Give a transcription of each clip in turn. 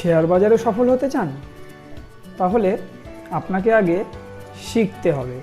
Share বাজারে সফল হতে চান? তাহলে আপনাকে আগে শিখতে হবে।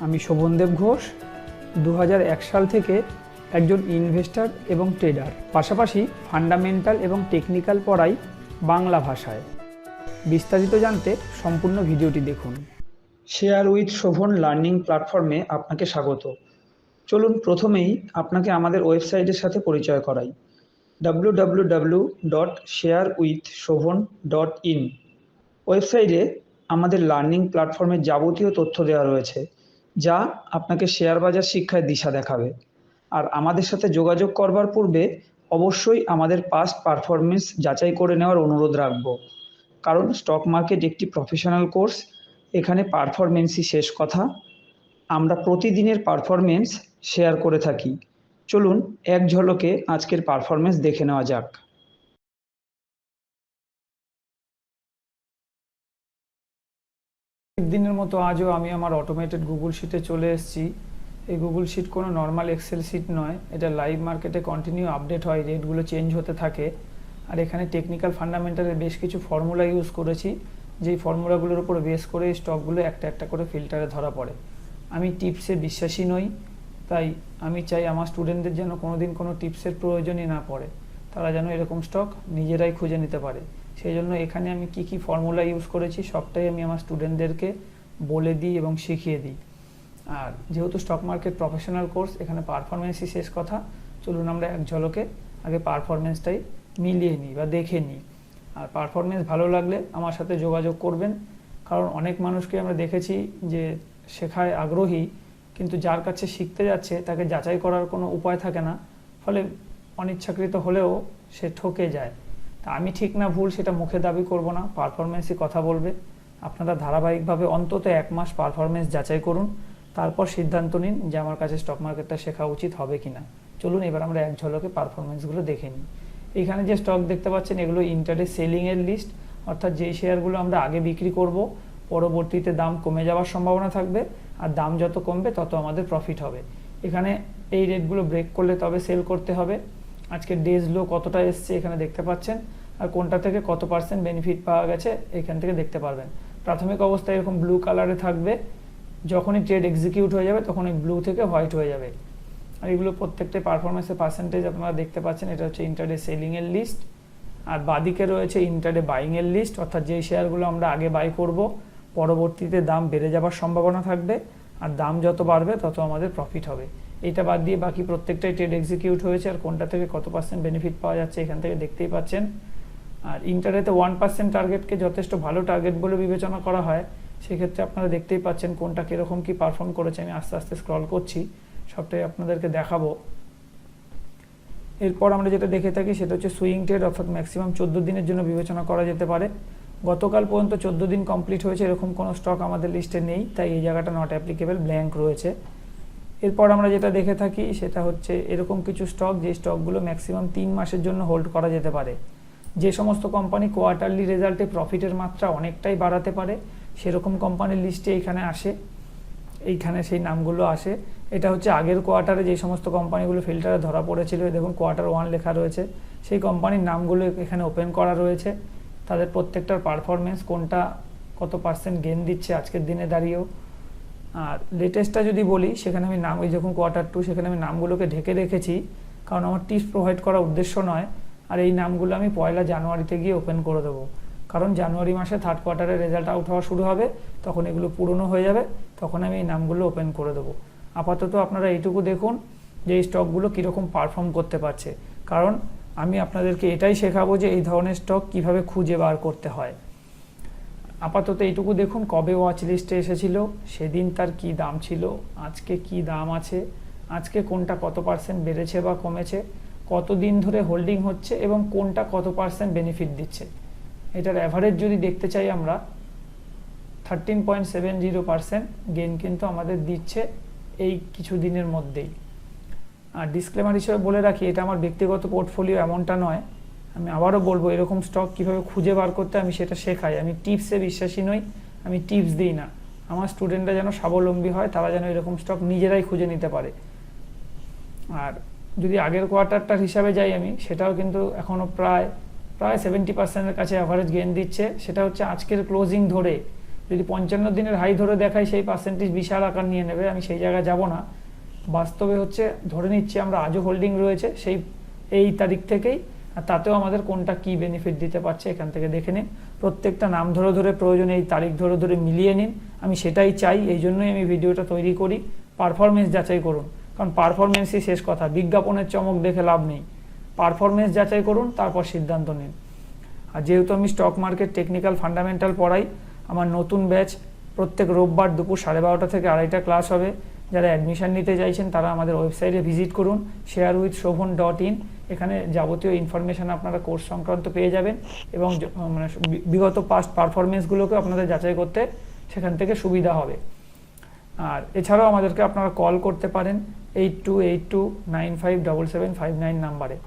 আমি শোভনদেব ঘোষ, 2001 সাল থেকে একজন ইনভেস্টর এবং ট্রেডার, পাশাপাশি ফান্ডামেন্টাল এবং টেকনিক্যাল পড়াই বাংলা ভাষায়। বিস্তারিত জানতে সম্পূর্ণ ভিডিওটি দেখুন। শেয়ার উইথ শোভন লার্নিং প্ল্যাটফর্মে আপনাকে স্বাগত। চলুন প্রথমেই আপনাকে আমাদের ওয়েবসাইটের সাথে পরিচয় করাই। www.sharewithshobhan.in ওয়েবসাইটে আমাদের লার্নিং প্ল্যাটফর্মের যাবতীয় তথ্য দেওয়া রয়েছে, যা আপনাকে শেয়ার বাজার শিক্ষায় দিশা দেখাবে। আর আমাদের সাথে যোগাযোগ করবার পূর্বে অবশ্যই আমাদের পাস্ট পারফরমেন্স যাচাই করে নেওয়ার অনুরোধ রাখব, কারণ স্টক মার্কেট একটি প্রফেশনাল কোর্স। এখানে পারফরমেন্সই শেষ কথা। আমরা প্রতিদিনের পারফরমেন্স শেয়ার করে থাকি। চলুন এক ঝলকে আজকের পারফরমেন্স দেখে নেওয়া যাক। দিনের মতো আজও আমি আমার অটোমেটেড গুগল শিটে চলে এসেছি। এই গুগল শিট কোনো নর্মাল এক্সেল শিট নয়, এটা লাইভ মার্কেটে কন্টিনিউ আপডেট হয়, রেটগুলো চেঞ্জ হতে থাকে। আর এখানে টেকনিক্যাল ফান্ডামেন্টালের বেশ কিছু ফর্মুলা ইউজ করেছি, যেই ফর্মুলাগুলোর উপর বেস করে স্টকগুলো একটা একটা করে ফিল্টারে ধরা পড়ে। আমি টিপসে বিশ্বাসী নই, তাই আমি চাই আমার স্টুডেন্টদের যেন কোনোদিন কোনো টিপসের প্রয়োজনই না পড়ে, তারা যেন এরকম স্টক নিজেরাই খুঁজে নিতে পারে। সেই জন্য এখানে আমি কি ফর্মুলা ইউজ করেছি সবটাই আমি আমার স্টুডেন্টদেরকে বলে দিই এবং শিখিয়ে দিই। আর যেহেতু স্টক মার্কেট প্রফেশনাল কোর্স, এখানে পারফরমেন্সই শেষ কথা। চলুন আমরা এক ঝলকে আগে পারফরমেন্সটাই মিলিয়ে নিই বা দেখে নিই। আর পারফরমেন্স ভালো লাগলে আমার সাথে যোগাযোগ করবেন, কারণ অনেক মানুষকে আমরা দেখেছি যে শেখায় আগ্রহী, কিন্তু যার কাছে শিখতে যাচ্ছে তাকে যাচাই করার কোনো উপায় থাকে না, ফলে অনিচ্ছাকৃত হলেও সে ঠকে যায়। তা আমি ঠিক না ভুল সেটা মুখে দাবি করব না, পারফরমেন্সই কথা বলবে। আপনারা ধারাবাহিকভাবে অন্তত 1 মাস পারফরমেন্স যাচাই করুন, তারপর সিদ্ধান্ত নিন যে আমার কাছে স্টক মার্কেটটা শেখা উচিত হবে কিনা। চলুন এবার আমরা এক ঝলকে পারফরমেন্সগুলো দেখে নিই। এখানে যে স্টক দেখতে পাচ্ছেন এগুলো ইন্টারডে সেলিংয়ের লিস্ট, অর্থাৎ যেই শেয়ারগুলো আমরা আগে বিক্রি করব, পরবর্তীতে দাম কমে যাওয়ার সম্ভাবনা থাকবে, আর দাম যত কমবে তত আমাদের প্রফিট হবে। এখানে এই রেটগুলো ব্রেক করলে তবে সেল করতে হবে। আজকে ডেজ লো কতটা এসছে এখানে দেখতে পাচ্ছেন, আর কোনটা থেকে কত % বেনিফিট পাওয়া গেছে এখান থেকে দেখতে পারবেন। প্রাথমিক অবস্থায় এরকম ব্লু কালারে থাকবে, যখনই ট্রেড এক্সিকিউট হয়ে যাবে তখন এই ব্লু থেকে হোয়াইট হয়ে যাবে। আর এগুলো প্রত্যেকটা পারফরমেন্সের পার্সেন্টেজ আপনারা দেখতে পাচ্ছেন। এটা হচ্ছে ইন্টারডে সেলিংয়ের লিস্ট, আর বাদিকে রয়েছে ইন্টারডে বাইংয়ের লিস্ট, অর্থাৎ যেই শেয়ারগুলো আমরা আগে বাই করব, পরবর্তীতে দাম বেড়ে যাওয়ার সম্ভাবনা থাকবে, আর দাম যত বাড়বে তত আমাদের প্রফিট হবে। এইটা বাদ দিয়ে বাকি প্রত্যেকটাই ট্রেড এক্সিকিউট হয়েছে, আর কোনটা থেকে কত % বেনিফিট পাওয়া যাচ্ছে এখান থেকে দেখতেই পাচ্ছেন। আর ইন্টারডেতে 1% টার্গেটকে যথেষ্ট ভালো টার্গেট বলে বিবেচনা করা হয়। সেক্ষেত্রে আপনারা দেখতেই পাচ্ছেন কোনটা কীরকম কী পারফর্ম করেছে। আমি আস্তে আস্তে স্ক্রল করছি, সবটাই আপনাদেরকে দেখাবো। এরপর আমরা যেটা দেখে থাকি সেটা হচ্ছে সুইং ট্রেড, অর্থাৎ ম্যাক্সিমাম 14 দিনের জন্য বিবেচনা করা যেতে পারে। গতকাল পর্যন্ত 14 দিন কমপ্লিট হয়েছে, এরকম কোনো স্টক আমাদের লিস্টে নেই, তাই এই জায়গাটা নট অ্যাপ্লিকেবল, ব্ল্যাঙ্ক রয়েছে। এরপর আমরা যেটা দেখে থাকি সেটা হচ্ছে এরকম কিছু স্টক, যে স্টকগুলো ম্যাক্সিমাম 3 মাসের জন্য হোল্ড করা যেতে পারে। যে সমস্ত কোম্পানি কোয়ার্টারলি রেজাল্টে প্রফিটের মাত্রা অনেকটাই বাড়াতে পারে, সেরকম কোম্পানির লিস্টে এইখানে আসে, এইখানে সেই নামগুলো আসে। এটা হচ্ছে আগের কোয়ার্টারে যে সমস্ত কোম্পানিগুলো ফিল্টারে ধরা পড়েছিল, দেখুন Q1 লেখা রয়েছে, সেই কোম্পানির নামগুলো এখানে ওপেন করা রয়েছে। তাদের প্রত্যেকটার পারফরমেন্স কোনটা কত % গেইন দিচ্ছে আজকের দিনে দাঁড়িয়েও। আর লেটেস্টটা যদি বলি, সেখানে আমি নাম, ওই যখন Q2 সেখানে আমি নামগুলোকে ঢেকে রেখেছি, কারণ আমার টিপস প্রোভাইড করার উদ্দেশ্য নয়। আর এই নামগুলো আমি 1 জানুয়ারিতে গিয়ে ওপেন করে দেবো, কারণ জানুয়ারি মাসে 3rd কোয়ার্টারের রেজাল্ট আউট হওয়া শুরু হবে, তখন এগুলো পুরনো হয়ে যাবে, তখন আমি এই নামগুলো ওপেন করে দেবো। আপাতত আপনারা এইটুকু দেখুন যে এই স্টকগুলো কীরকম পারফর্ম করতে পারছে, কারণ আমি আপনাদেরকে এটাই শেখাবো যে এই ধরনের স্টক কিভাবে খুঁজে বার করতে হয়। আপাতত এইটুকু দেখুন, কবে ওয়াচ লিস্টে এসেছিল, সেদিন তার কি দাম ছিল, আজকে কি দাম আছে, আজকে কোনটা কত % বেড়েছে বা কমেছে, কতদিন ধরে হোল্ডিং হচ্ছে এবং কোনটা কত % বেনিফিট দিচ্ছে। এটার অ্যাভারেজ যদি দেখতে চাই আমরা, 13.70% গেইন কিন্তু আমাদের দিচ্ছে এই কিছু দিনের মধ্যেই। আর ডিসক্লেমার হিসেবে বলে রাখি, এটা আমার ব্যক্তিগত পোর্টফোলিও এমনটা নয়। আমি আবারও বলবো, এরকম স্টক কীভাবে খুঁজে বার করতে আমি সেটা শেখাই। আমি টিপসে বিশ্বাসী নই, আমি টিপস দিই না। আমার স্টুডেন্টরা যেন স্বাবলম্বী হয়, তারা যেন এরকম স্টক নিজেরাই খুঁজে নিতে পারে। আর যদি আগের কোয়ার্টারটার হিসাবে যাই আমি, সেটাও কিন্তু এখনও প্রায় প্রায় 70%-এর কাছে অ্যাভারেজ গেইন দিচ্ছে। সেটা হচ্ছে আজকের ক্লোজিং ধরে, যদি 55 দিনের হাই ধরে দেখায় সেই পার্সেন্টেজ বিশাল আকার নিয়ে নেবে, আমি সেই জায়গায় যাব না। বাস্তবে হচ্ছে ধরে নিচ্ছি আমরা আজও হোল্ডিং রয়েছে সেই এই তারিখ থেকেই, আর তাতেও আমাদের কোনটা কি বেনিফিট দিতে পারছে এখান থেকে দেখে নিন। প্রত্যেকটা নাম ধরে ধরে প্রয়োজনে এই তারিখ ধরে ধরে মিলিয়ে নিন, আমি সেটাই চাই, এই জন্যই আমি ভিডিওটা তৈরি করি। পারফরমেন্স যাচাই করুন, কারণ পারফরমেন্সই শেষ কথা, বিজ্ঞাপনের চমক দেখে লাভ নেই। পারফরমেন্স যাচাই করুন, তারপর সিদ্ধান্ত নিন। আর যেহেতু আমি স্টক মার্কেট টেকনিক্যাল ফান্ডামেন্টাল পড়াই, আমার নতুন ব্যাচ প্রত্যেক রোববার দুপুর 12:30 থেকে 2:30 ক্লাস হবে। যারা অ্যাডমিশন নিতে চাইছেন তারা আমাদের ওয়েবসাইটে ভিজিট করুন, sharewithshobhan.in। এখানে যাবতীয় ইনফরমেশান আপনারা কোর্স সংক্রান্ত পেয়ে যাবেন, এবং মানে বিগত পাস্ট পারফরমেন্সগুলোকে আপনাদের যাচাই করতে সেখান থেকে সুবিধা হবে। আর এছাড়াও আমাদেরকে আপনারা কল করতে পারেন 8282957759 নাম্বারে।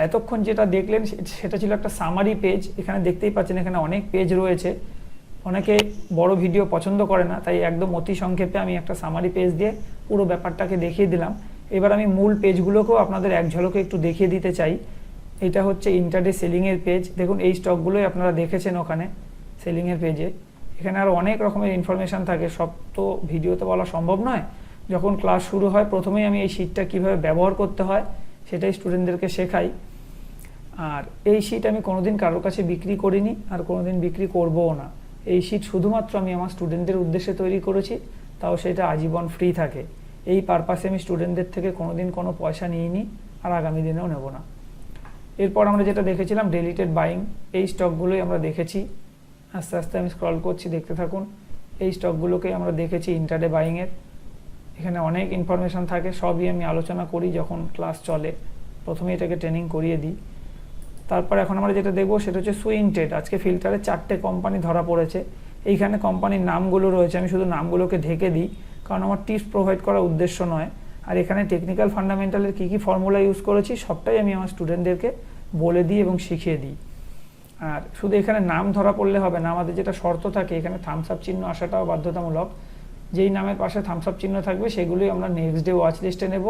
এতক্ষণ যেটা দেখলেন সেটা ছিল একটা সামারি পেজ। এখানে দেখতেই পাচ্ছেন এখানে অনেক পেজ রয়েছে। অনেকে বড় ভিডিও পছন্দ করে না, তাই একদম অতি সংক্ষেপে আমি একটা সামারি পেজ দিয়ে পুরো ব্যাপারটাকে দেখিয়ে দিলাম। এবার আমি মূল পেজগুলোকেও আপনাদের এক ঝলকে একটু দেখিয়ে দিতে চাই। এটা হচ্ছে ইন্টারডে সেলিংয়ের পেজ। দেখুন এই স্টকগুলোই আপনারা দেখেছেন ওখানে সেলিংয়ের পেজে। এখানে আরও অনেক রকমের ইনফরমেশান থাকে, সব তো ভিডিওতে বলা সম্ভব নয়। যখন ক্লাস শুরু হয় প্রথমেই আমি এই শিটটা কীভাবে ব্যবহার করতে হয় সেটাই স্টুডেন্টদেরকে শেখাই। আর এই শিট আমি কোনোদিন কারোর কাছে বিক্রি করিনি, আর কোনোদিন বিক্রি করবও না। এই শিট শুধুমাত্র আমি আমার স্টুডেন্টদের উদ্দেশ্যে তৈরি করেছি, তাও সেটা আজীবন ফ্রি থাকে। এই পারপাসে আমি স্টুডেন্টদের থেকে কোনোদিন কোনো পয়সা নিইনি, আর আগামী দিনেও নেব না। এরপর আমরা যেটা দেখেছিলাম ডিলিটেড বাইং, এই স্টকগুলোই আমরা দেখেছি। আস্তে আস্তে আমি স্ক্রল করছি, দেখতে থাকুন। এই স্টকগুলোকেই আমরা দেখেছি ইন্টারডে বাইংয়ের। এখানে অনেক ইনফরমেশান থাকে, সবই আমি আলোচনা করি যখন ক্লাস চলে, প্রথমে এটাকে ট্রেনিং করিয়ে দিই। তারপর এখন আমরা যেটা দেখবো সেটা হচ্ছে সুইং ট্রেড। আজকে ফিল্টারে 4টে কোম্পানি ধরা পড়েছে। এইখানে কোম্পানির নামগুলো রয়েছে, আমি শুধু নামগুলোকে ঢেকে দিই, কারণ আমার টিপস প্রোভাইড করার উদ্দেশ্য নয়। আর এখানে টেকনিক্যাল ফান্ডামেন্টালের কী কী ফর্মুলা ইউজ করেছি সবটাই আমি আমার স্টুডেন্টদেরকে বলে দিই এবং শিখিয়ে দিই। আর শুধু এখানে নাম ধরা পড়লে হবে না, আমাদের যেটা শর্ত থাকে এখানে থামস আপ চিহ্ন আসাটাও বাধ্যতামূলক। যেই নামের পাশে থামস আপ চিহ্ন থাকবে সেগুলোই আমরা নেক্সট ডে ওয়াচ লিস্টে নেব।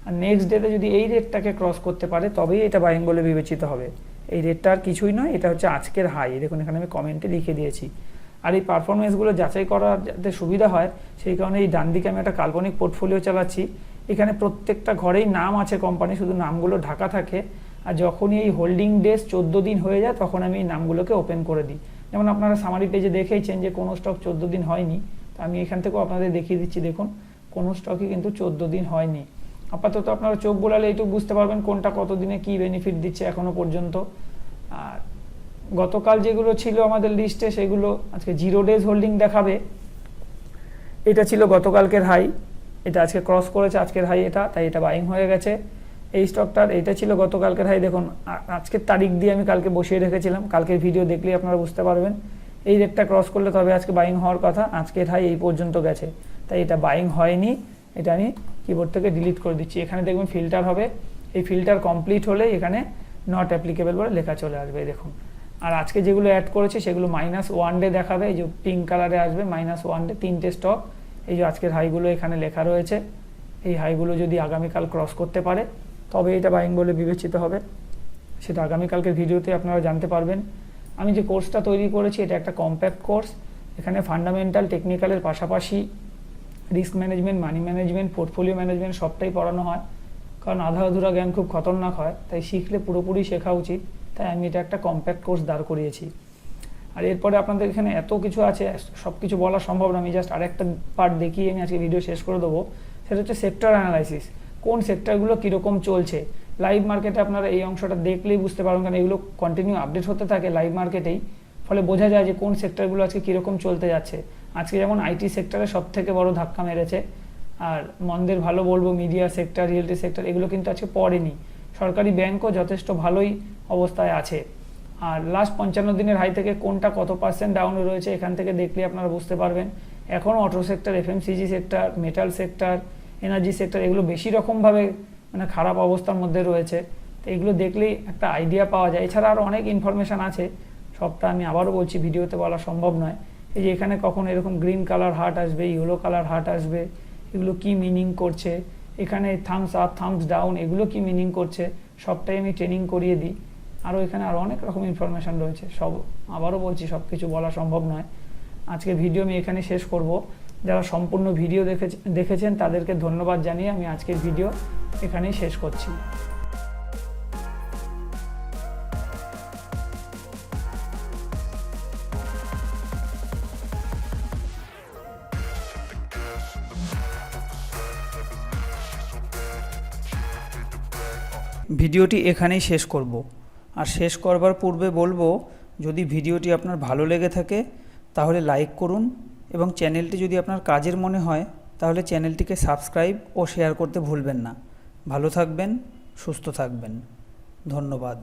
আর নেক্সট ডেতে যদি এই রেটটাকে ক্রস করতে পারে তবেই এটা বাইং বলে বিবেচিত হবে। এই রেটটা আর কিছুই নয়, এটা হচ্ছে আজকের হাই। দেখুন এখানে আমি কমেন্টে লিখে দিয়েছি। আর এই পারফরমেন্সগুলো যাচাই করার যাতে সুবিধা হয় সেই কারণে এই ডান দিকে আমি একটা কাল্পনিক পোর্টফোলিও চালাচ্ছি। এখানে প্রত্যেকটা ঘরেই নাম আছে কোম্পানি, শুধু নামগুলো ঢাকা থাকে। আর যখনই এই হোল্ডিং ডেজ 14 দিন হয়ে যায় তখন আমি এই নামগুলোকে ওপেন করে দিই। যেমন আপনারা সামারি পেজে দেখেইছেন যে কোনো স্টক 14 দিন হয়নি, তো আমি এখান থেকেও আপনাদের দেখিয়ে দিচ্ছি। দেখুন কোনো স্টকই কিন্তু 14 দিন হয়নি। আপাতত আপনারা চোখ বোলালে এইটুকু বুঝতে পারবেন কোনটা কত দিনে কী বেনিফিট দিচ্ছে এখনও পর্যন্ত। আর গতকাল যেগুলো ছিল আমাদের লিস্টে সেগুলো আজকে 0 ডেজ হোল্ডিং দেখাবে। এটা ছিল গতকালকের হাই, এটা আজকে ক্রস করেছে আজকের হাই এটা, তাই এটা বাইং হয়ে গেছে। এই স্টকটার এটা ছিল গতকালকের হাই। দেখুন আজকের তারিখ দিয়ে আমি কালকে বসিয়ে রেখেছিলাম, কালকের ভিডিও দেখলেই আপনারা বুঝতে পারবেন। এই রেটটা ক্রস করলে তবে আজকে বাইং হওয়ার কথা, আজকের হাই এই পর্যন্ত গেছে, তাই এটা বাইং হয়নি। এটা আমি কিবোর্ড থেকে ডিলিট করে দিচ্ছি। এখানে দেখবেন ফিল্টার হবে, এই ফিল্টার কমপ্লিট হলে এখানে নট অ্যাপ্লিকেবল বলে লেখা চলে আসবে। দেখুন আর আজকে যেগুলো অ্যাড করেছি সেগুলো -1 ডে দেখাবে, এই যে পিঙ্ক কালারে আসবে -1 ডে, 3টে স্টক। এই যে আজকের হাইগুলো এখানে লেখা রয়েছে, এই হাইগুলো যদি আগামীকাল ক্রস করতে পারে তবে এটা বাইং বলে বিবেচিত হবে। সেটা আগামীকালকের ভিডিওতে আপনারা জানতে পারবেন। আমি যে কোর্সটা তৈরি করেছি এটা একটা কম্প্যাক্ট কোর্স। এখানে ফান্ডামেন্টাল টেকনিক্যালের পাশাপাশি risk management, money management, portfolio management সবটাই পড়ানো হয়। কারণ আধা আধুরা জ্ঞান খুব খতরনাক হয়, তাই শিখলে পুরোপুরি শেখা উচিত। তাই আমি এটা একটা কম্প্যাক্ট কোর্স দাঁড় করিয়েছি। আর এরপরে আপনাদের এখানে এত কিছু আছে, সব কিছু বলা সম্ভব না। আমি জাস্ট আরেকটা পার্ট দেখিয়ে আমি আজকে ভিডিও শেষ করে দেবো। সেটা হচ্ছে সেক্টর অ্যানালাইসিস, কোন সেক্টরগুলো কীরকম চলছে। লাইভ মার্কেটে আপনারা এই অংশটা দেখলেই বুঝতে পারবেন, কারণ এগুলো কন্টিনিউ আপডেট হতে থাকে লাইভ মার্কেটেই, ফলে বোঝা যায় যে কোন সেক্টরগুলো আজকে কীরকম চলতে যাচ্ছে। আজকে যেমন আইটি সেক্টরে সব থেকে বড় ধাক্কা মেরেছে, আর মন্দের ভালো বলবো মিডিয়া সেক্টর, রিয়েলটি সেক্টর এগুলো কিন্তু আজকে পড়েনি। সরকারি ব্যাংকও যথেষ্ট ভালোই অবস্থায় আছে। আর লাস্ট 55 দিনের হাই থেকে কোনটা কত % ডাউনে রয়েছে এখান থেকে দেখলে আপনারা বুঝতে পারবেন। এখনও auto sector, FMCG sector, metal sector, energy sector এগুলো বেশি রকমভাবে মানে খারাপ অবস্থার মধ্যে রয়েছে। তো এগুলো দেখলেই একটা আইডিয়া পাওয়া যায়। এছাড়া আরও অনেক ইনফরমেশান আছে, সবটা আমি আবারও বলছি ভিডিওতে বলা সম্ভব নয়। এই যে এখানে কখন এরকম গ্রিন কালার হার্ট আসবে, ইয়েলো কালার হার্ট আসবে, এগুলো কি মিনিং করছে, এখানে থামস আপ থামস ডাউন এগুলো কি মিনিং করছে, সবটাই আমি ট্রেনিং করিয়ে দিই। আরও এখানে আরও অনেক রকম ইনফরমেশান রয়েছে। আবারও বলছি, সব কিছু বলা সম্ভব নয়। আজকের ভিডিও আমি এখানে শেষ করব। যারা সম্পূর্ণ ভিডিও দেখেছেন তাদেরকে ধন্যবাদ জানিয়ে আমি আজকের ভিডিও এখানেই শেষ করছি। ভিডিওটি এখানেই শেষ করব। আর শেষ করবার পূর্বে বলবো, যদি ভিডিওটি আপনার ভালো লেগে থাকে তাহলে লাইক করুন, এবং চ্যানেলটি যদি আপনার কাজের মনে হয় তাহলে চ্যানেলটিকে সাবস্ক্রাইব ও শেয়ার করতে ভুলবেন না। ভালো থাকবেন, সুস্থ থাকবেন। ধন্যবাদ।